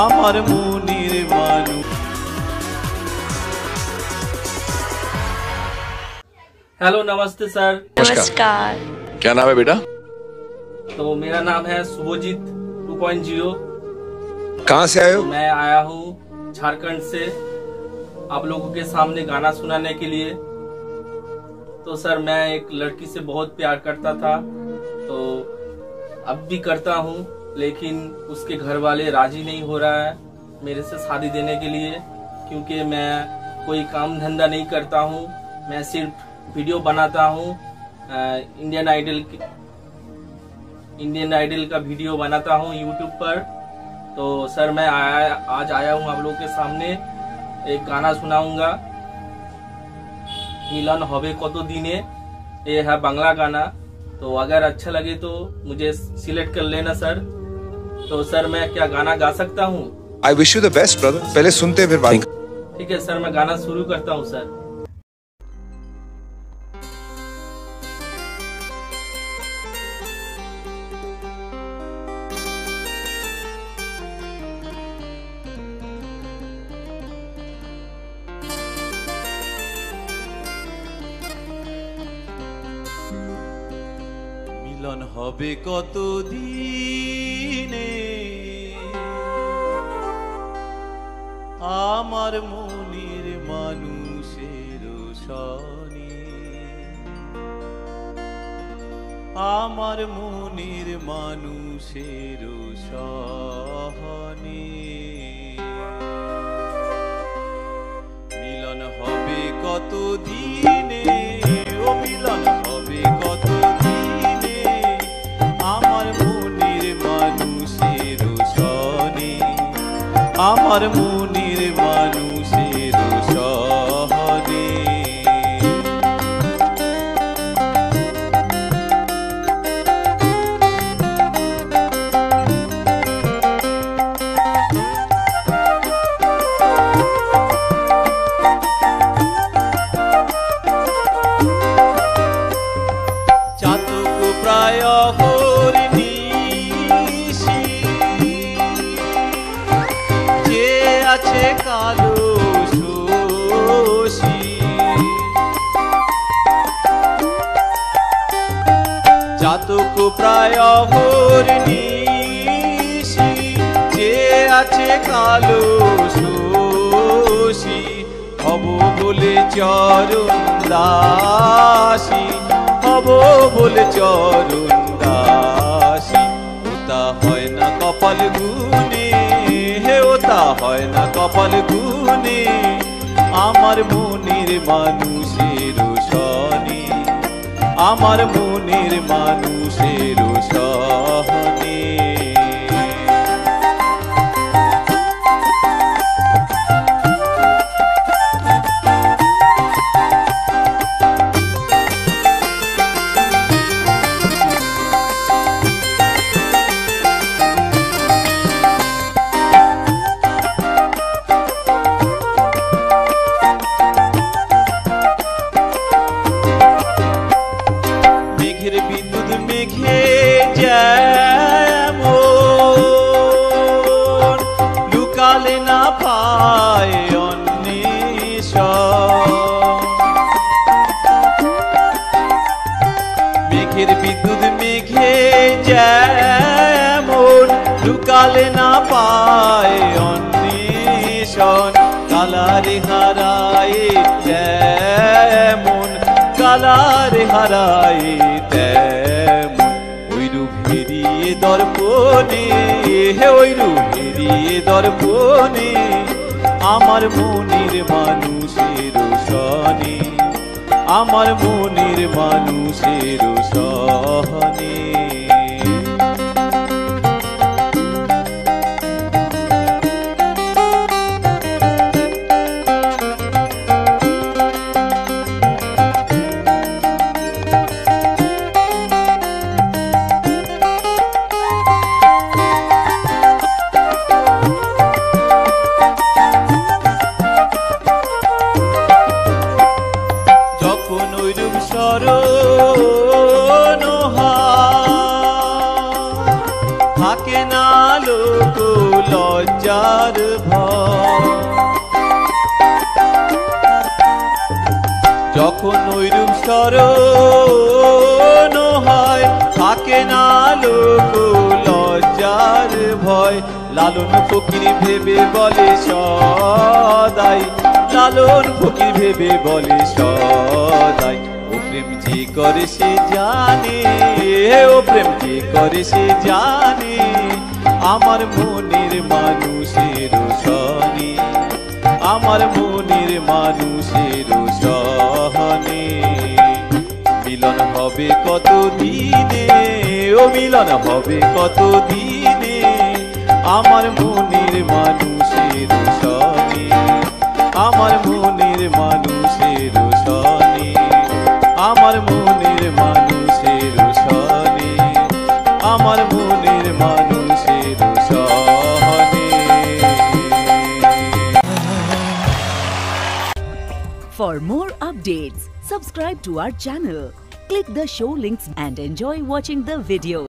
আমার মনের মানুষ। हेलो नमस्ते सर। नमस्कार। क्या नाम है बेटा? तो मेरा नाम है शुभजीत 2.0। कहाँ से आए हो? मैं आया हूँ झारखंड से आप लोगों के सामने गाना सुनाने के लिए। तो सर मैं एक लड़की से बहुत प्यार करता था, तो अब भी करता हूँ, लेकिन उसके घर वाले राजी नहीं हो रहा है मेरे से शादी देने के लिए, क्योंकि मैं कोई काम धंधा नहीं करता हूँ। मैं सिर्फ वीडियो बनाता हूँ, इंडियन आइडल का वीडियो बनाता हूँ यूट्यूब पर। तो सर मैं आज आया हूँ आप लोगों के सामने, एक गाना सुनाऊंगा, मिलन होबे कतो दिने। ये है बांग्ला गाना, तो अगर अच्छा लगे तो मुझे सिलेक्ट कर लेना सर। तो सर मैं क्या गाना गा सकता हूँ? I wish you the best brother. पहले सुनते फिर बात। ठीक है सर, मैं गाना शुरू करता हूँ सर। মিলন হবে কত দিনে আমার মনের মানুষের সনে, আমার মনের মানুষের সহনে। মিলন হবে কত দিনে, ও মিলন হবে কত দিনে আমার মনের মানুষের সনে, আমার মনের মানুষের সহনে। চাতক প্রায় হরিণীষি যে আছে কালো শোষী, চাতক প্রায় হরিণীষি যে আছে কালো শোষী। হব বলে চরণ দাসী, হব বলে চরণ দাসী। ওটা হয় না কপাল গুনে, হে ওটা হয় না কপাল গুনে আমার মনের মানুষের সনে, আমার মনের মানুষের সহনে। মেঘের বিদ্যুৎ মেঘে যেমন লুকালে না পায় অন্বেষণ, মেঘের বিদ্যুৎ মেঘে যেমন লুকালে না পায় অন্বেষণ। কালারে হারায় তেমন, কালারে হারায় তেমন ওই রূপ হেরিয়ে দর্পণে, হে ওই রূপ হেরিয়ে দর্পণে আমার মনের মানুষের সনে, আমার মনের মানুষের সহনে। যখন ওই রূপ স্মরণ থাকে থাকে না লোক লজ্জার ভয়। যখন ঐরূপ স্মরণ হয় থাকে না লোক লজ্জার ভয়। লালন ফকির ভেবে বলে সদাই, লালন ফকির ভেবে বলে সদাই, ও প্রেম যে করে সে জানে, ও প্রেম যে করে সে জানে, আমার মনের মানুষের সনে, আমার মনের মানুষের সহনে। মিলন হবে কত দিনে, ও মিলন হবে কত দিনে, আমার মনের মানুষের সনে, আমার মনের মানুষের সনে, আমার মনের মানুষের সনে, আমার মনের মানুষের সনে। For more updates, subscribe to our channel, click the show links and enjoy watching the video.